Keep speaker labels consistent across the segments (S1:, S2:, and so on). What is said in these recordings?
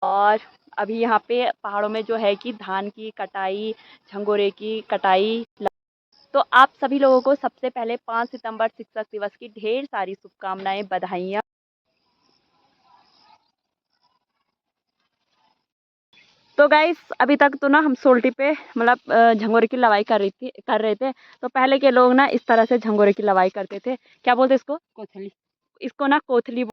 S1: और अभी यहाँ पे पहाड़ों में जो है कि धान की कटाई, झंगोरे की कटाई। तो आप सभी लोगों को सबसे पहले 5 सितंबर शिक्षक दिवस की ढेर सारी शुभकामनाएं, बधाइयाँ। तो गाइस अभी तक तो ना हम सोल्टी पे मतलब झंगोरे की लवाई कर रहे थे। तो पहले के लोग ना इस तरह से झंगोरे की लवाई करते थे। क्या बोलते इसको? कोथली। इसको ना कोथली।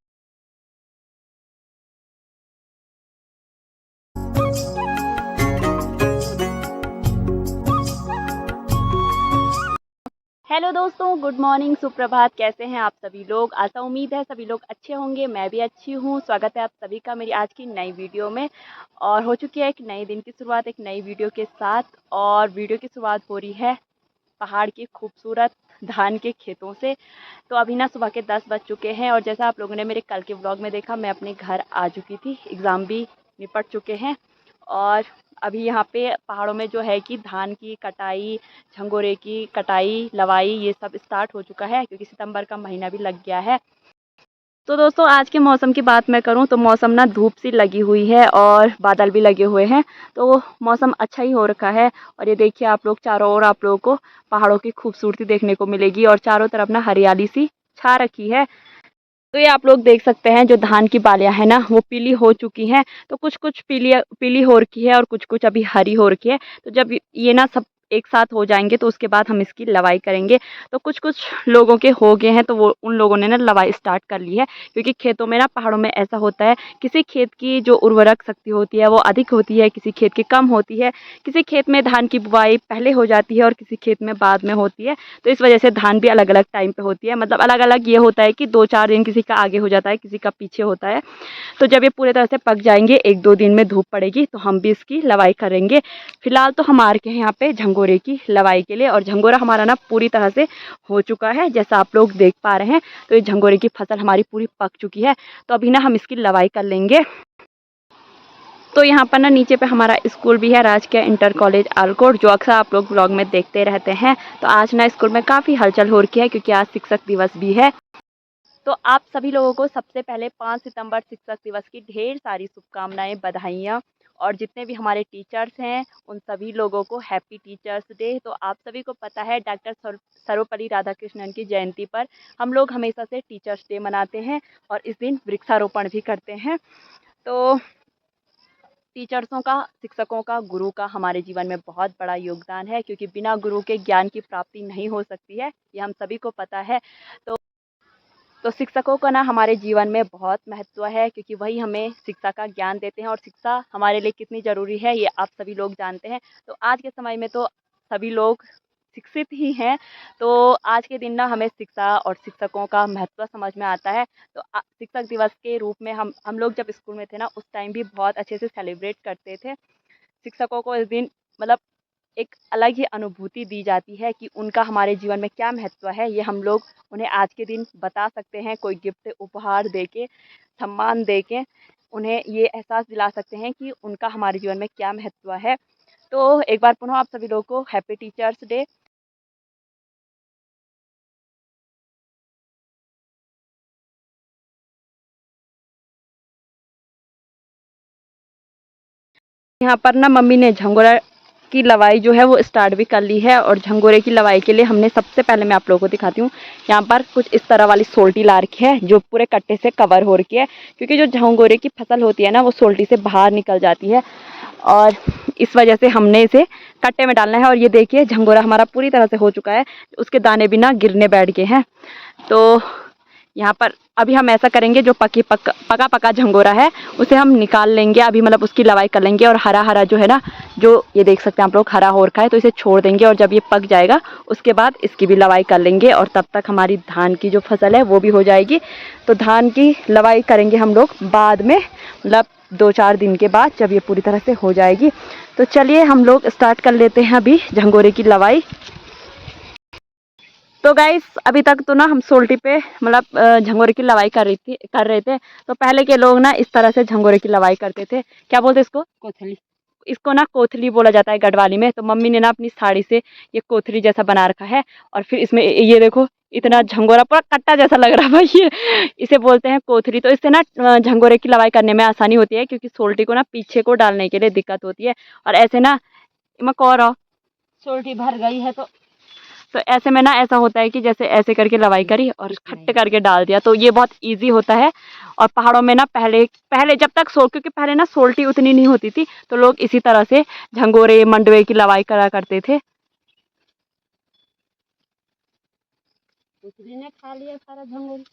S1: हेलो दोस्तों, गुड मॉर्निंग, सुप्रभात। कैसे हैं आप सभी लोग? आशा उम्मीद है सभी लोग अच्छे होंगे। मैं भी अच्छी हूँ। स्वागत है आप सभी का मेरी आज की नई वीडियो में। और हो चुकी है एक नए दिन की शुरुआत एक नई वीडियो के साथ। और वीडियो की शुरुआत हो रही है पहाड़ की खूबसूरत धान के खेतों से। तो अभी ना सुबह के 10 बज चुके हैं और जैसा आप लोगों ने मेरे कल के व्लॉग में देखा, मैं अपने घर आ चुकी थी। एग्ज़ाम भी निपट चुके हैं और अभी यहाँ पे पहाड़ों में जो है कि धान की कटाई, झंगोरे की कटाई, लवाई ये सब स्टार्ट हो चुका है क्योंकि सितंबर का महीना भी लग गया है। तो दोस्तों आज के मौसम की बात मैं करूं तो मौसम ना धूप सी लगी हुई है और बादल भी लगे हुए हैं। तो मौसम अच्छा ही हो रखा है। और ये देखिए आप लोग, चारों ओर आप लोगों को पहाड़ों की खूबसूरती देखने को मिलेगी और चारों तरफ ना हरियाली सी छा रखी है। तो ये आप लोग देख सकते हैं जो धान की बालियां है ना वो पीली हो चुकी हैं। तो कुछ कुछ पीली पीली हो रखी है और कुछ कुछ अभी हरी हो रखी है। तो जब ये ना सब एक साथ हो जाएंगे तो उसके बाद हम इसकी लवाई करेंगे। तो कुछ कुछ लोगों के हो गए हैं तो वो उन लोगों ने ना लवाई स्टार्ट कर ली है क्योंकि खेतों में ना पहाड़ों में ऐसा होता है, किसी खेत की जो उर्वरक शक्ति होती है वो अधिक होती है, किसी खेत की कम होती है। किसी खेत में धान की बुआई पहले हो जाती है और किसी खेत में बाद में होती है। तो इस वजह से धान भी अलग अलग टाइम पे होती है, मतलब अलग अलग ये होता है कि 2-4 दिन किसी का आगे हो जाता है, किसी का पीछे होता है। तो जब ये पूरे तरह से पक जाएंगे, 1-2 दिन में धूप पड़ेगी तो हम भी इसकी लवाई करेंगे। फिलहाल तो हम आ रखे हैं यहाँ पे झंगोरे की लवाई के लिए और झंगोरा हमारा ना पूरी तरह से हो चुका है जैसा आप लोग देख पा रहे हैं। तो ये झंगोरे की फसल हमारी पूरी पक चुकी है। तो अभी ना हम इसकी लवाई कर लेंगे। तो यहाँ पर ना नीचे पे हमारा स्कूल भी है, राजकीय इंटर कॉलेज आलकोट, जो अक्सर आप लोग ब्लॉग में देखते रहते हैं। तो आज ना स्कूल में काफ़ी हलचल हो रखी है क्योंकि आज शिक्षक दिवस भी है। तो आप सभी लोगों को सबसे पहले 5 सितंबर शिक्षक दिवस की ढेर सारी शुभकामनाएं, बधाइयाँ। और जितने भी हमारे टीचर्स हैं उन सभी लोगों को हैप्पी टीचर्स डे। तो आप सभी को पता है डॉक्टर सर्वपल्ली राधाकृष्णन की जयंती पर हम लोग हमेशा से टीचर्स डे मनाते हैं और इस दिन वृक्षारोपण भी करते हैं। तो टीचर्सों का, शिक्षकों का, गुरु का हमारे जीवन में बहुत बड़ा योगदान है क्योंकि बिना गुरु के ज्ञान की प्राप्ति नहीं हो सकती है, ये हम सभी को पता है। तो शिक्षकों का ना हमारे जीवन में बहुत महत्व है क्योंकि वही हमें शिक्षा का ज्ञान देते हैं और शिक्षा हमारे लिए कितनी ज़रूरी है ये आप सभी लोग जानते हैं। तो आज के समय में तो सभी लोग शिक्षित ही हैं। तो आज के दिन ना हमें शिक्षा और शिक्षकों का महत्व समझ में आता है। तो शिक्षक दिवस के रूप में हम लोग जब स्कूल में थे ना उस टाइम भी बहुत अच्छे से सेलिब्रेट करते थे। शिक्षकों को इस दिन मतलब एक अलग ही अनुभूति दी जाती है कि उनका हमारे जीवन में क्या महत्व है, ये हम लोग उन्हें आज के दिन बता सकते हैं। कोई गिफ्ट उपहार दे के, सम्मान दे के उन्हें ये एहसास दिला सकते हैं कि उनका हमारे जीवन में क्या महत्व है। तो एक बार पुनः आप सभी लोगों को हैप्पी टीचर्स डे। यहाँ पर ना मम्मी ने झंगोरा की लवाई जो है वो स्टार्ट भी कर ली है और झंगोरे की लवाई के लिए हमने सबसे पहले, मैं आप लोगों को दिखाती हूँ, यहाँ पर कुछ इस तरह वाली सोल्टी ला रखी है जो पूरे कट्टे से कवर हो रखी है क्योंकि जो झंगोरे की फसल होती है ना वो सोल्टी से बाहर निकल जाती है और इस वजह से हमने इसे कट्टे में डालना है। और ये देखिए झंगोरा हमारा पूरी तरह से हो चुका है, उसके दाने भी ना गिरने बैठ गए हैं। तो यहाँ पर अभी हम ऐसा करेंगे, जो पका पका झंगोरा है उसे हम निकाल लेंगे अभी, मतलब उसकी लवाई कर लेंगे। और हरा हरा जो है ना, जो ये देख सकते हैं आप लोग, हरा हो रखा है तो इसे छोड़ देंगे और जब ये पक जाएगा उसके बाद इसकी भी लवाई कर लेंगे और तब तक हमारी धान की जो फसल है वो भी हो जाएगी। तो धान की लवाई करेंगे हम लोग बाद में, मतलब 2-4 दिन के बाद जब ये पूरी तरह से हो जाएगी। तो चलिए हम लोग स्टार्ट कर लेते हैं अभी झंगोरे की लवाई। तो गाइस अभी तक तो ना हम सोल्टी पे मतलब झंगोरे की लवाई कर रहे थे। तो पहले के लोग ना इस तरह से झंगोरे की लवाई करते थे। क्या बोलते इसको? कोथली। इसको ना कोथली बोला जाता है गढ़वाली में। तो मम्मी ने ना अपनी साड़ी से ये कोथली जैसा बना रखा है और फिर इसमें ये देखो, इतना झंगोरा पूरा कट्टा जैसा लग रहा भाई ये। इसे बोलते हैं कोथरी। तो इससे ना झंगोरे की लवाई करने में आसानी होती है, क्योंकि सोल्टी को ना पीछे को डालने के लिए दिक्कत होती है। और ऐसे ना मकोरा सोल्टी भर गई है तो ऐसे में ना ऐसा होता है कि जैसे ऐसे करके लवाई करी और खट्टे करके डाल दिया, तो ये बहुत ईजी होता है। और पहाड़ों में ना पहले पहले जब तक क्योंकि पहले ना सोल्टी उतनी नहीं होती थी, तो लोग इसी तरह से झंगोरे मंडवे की लवाई करा करते थे। ने खा लिया सारा झंगोर।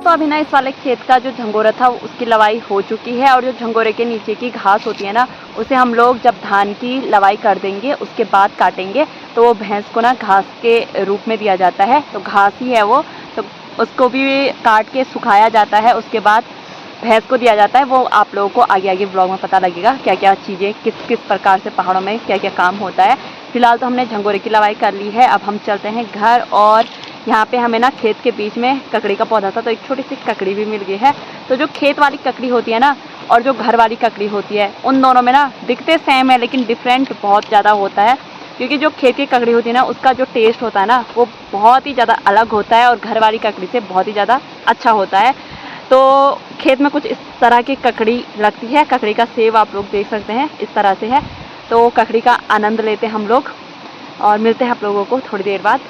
S1: तो अभी ना इस वाले खेत का जो झंगोरा था उसकी लवाई हो चुकी है। और जो झंगोरे के नीचे की घास होती है ना, उसे हम लोग जब धान की लवाई कर देंगे उसके बाद काटेंगे, तो वो भैंस को ना घास के रूप में दिया जाता है। तो घास ही है वो, तो उसको भी काट के सुखाया जाता है, उसके बाद भैंस को दिया जाता है। वो आप लोगों को आगे आगे ब्लॉग में पता लगेगा क्या क्या चीज़ें किस किस प्रकार से पहाड़ों में क्या क्या काम होता है। फिलहाल तो हमने झंगोरे की लवाई कर ली है। अब हम चलते हैं घर। और यहाँ पे हमें ना खेत के बीच में ककड़ी का पौधा था, तो एक छोटी सी ककड़ी भी मिल गई है। तो जो खेत वाली ककड़ी होती है ना और जो घर वाली ककड़ी होती है, उन दोनों में ना दिखते सेम है लेकिन डिफरेंट बहुत ज़्यादा होता है। क्योंकि जो खेत की ककड़ी होती है ना उसका जो टेस्ट होता है ना वो बहुत ही ज़्यादा अलग होता है, और घर वाली ककड़ी से बहुत ही ज़्यादा अच्छा होता है। तो खेत में कुछ इस तरह की ककड़ी लगती है। ककड़ी का सेब आप लोग देख सकते हैं इस तरह से है। तो ककड़ी का आनंद लेते हैं हम लोग और मिलते हैं आप लोगों को थोड़ी देर बाद।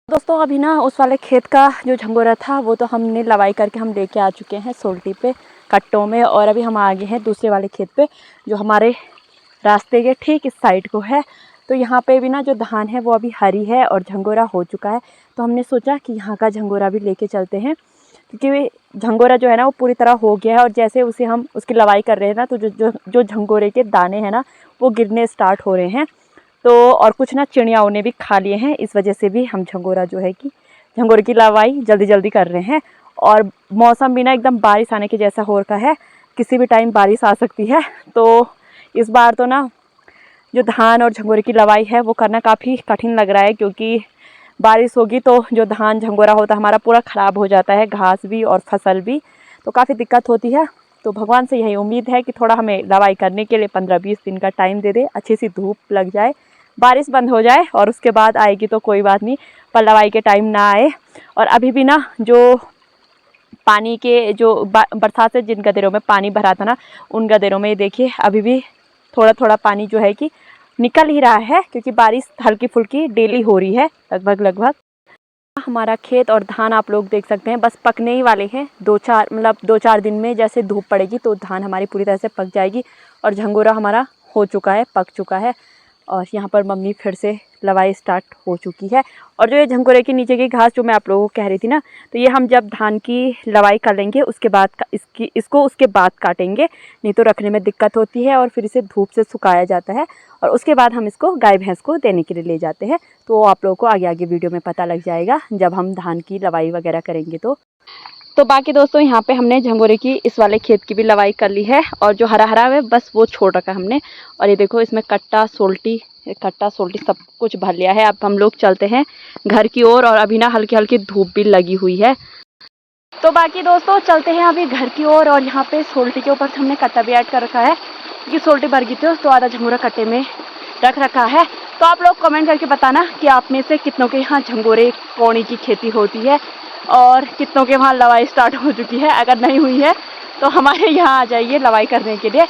S1: दोस्तों अभी ना उस वाले खेत का जो झंगोरा था वो तो हमने लवाई करके हम लेके आ चुके हैं सोल्टी पे कट्टों में। और अभी हम आ गए हैं दूसरे वाले खेत पे जो हमारे रास्ते के ठीक इस साइड को है। तो यहाँ पे भी ना जो धान है वो अभी हरी है और झंगोरा हो चुका है। तो हमने सोचा कि यहाँ का झंगोरा भी लेके चलते हैं, क्योंकि झंगोरा जो है ना वो पूरी तरह हो गया है। और जैसे उसे हम उसकी लवाई कर रहे हैं ना, तो जो झंगोरे के दाने हैं ना वो गिरने स्टार्ट हो रहे हैं। तो और कुछ ना चिड़ियाओं ने भी खा लिए हैं, इस वजह से भी हम झंगोरा जो है कि झंगोरे की लवाई जल्दी जल्दी कर रहे हैं। और मौसम भी ना एकदम बारिश आने के जैसा हो रखा है, किसी भी टाइम बारिश आ सकती है। तो इस बार तो ना जो धान और झंगोरे की लवाई है वो करना काफ़ी कठिन लग रहा है, क्योंकि बारिश होगी तो जो धान झंगोरा होता है हमारा पूरा ख़राब हो जाता है, घास भी और फसल भी, तो काफ़ी दिक्कत होती है। तो भगवान से यही उम्मीद है कि थोड़ा हमें लवाई करने के लिए 15-20 दिन का टाइम दे दे, अच्छी सी धूप लग जाए, बारिश बंद हो जाए और उसके बाद आएगी तो कोई बात नहीं, पर लवाई के टाइम ना आए। और अभी भी ना जो पानी के जो बरसात से जिन गदेरों में पानी भरा था ना, उन गदेरों में देखिए अभी भी थोड़ा थोड़ा पानी जो है कि निकल ही रहा है, क्योंकि बारिश हल्की फुल्की डेली हो रही है लगभग। हमारा खेत और धान आप लोग देख सकते हैं बस पकने ही वाले हैं। 2-4 दिन में जैसे धूप पड़ेगी तो धान हमारी पूरी तरह से पक जाएगी और झंगोरा हमारा हो चुका है, पक चुका है। और यहाँ पर मम्मी फिर से लवाई स्टार्ट हो चुकी है। और जो ये झंगोरे के नीचे की घास जो मैं आप लोगों को कह रही थी ना, तो ये हम जब धान की लवाई कर लेंगे उसके बाद इसको उसके बाद काटेंगे, नहीं तो रखने में दिक्कत होती है। और फिर इसे धूप से सुखाया जाता है और उसके बाद हम इसको गाय भैंस को देने के लिए ले जाते हैं। तो आप लोगों को आगे आगे वीडियो में पता लग जाएगा जब हम धान की लवाई वगैरह करेंगे। तो बाकी दोस्तों यहाँ पे हमने झंगोरे की इस वाले खेत की भी लवाई कर ली है और जो हरा हरा है बस वो छोड़ रखा है हमने। और ये देखो इसमें कट्टा सोल्टी सब कुछ भर लिया है। अब हम लोग चलते हैं घर की ओर और अभी ना हल्की हल्की धूप भी लगी हुई है। तो बाकी दोस्तों चलते हैं अभी घर की ओर। और यहाँ पे सोल्टी के ऊपर से हमने कट्टा भी ऐड कर रखा है क्योंकि सोल्टी भर गई थी तो आधा झंगोरा कट्टे में रख रखा है। तो आप लोग कमेंट करके बताना कि आप में से कितनों के यहाँ झंगोरे पौनी की खेती होती है और कितनों के वहाँ लवाई स्टार्ट हो चुकी है। अगर नहीं हुई है तो हमारे यहाँ आ जाइए लवाई करने के लिए।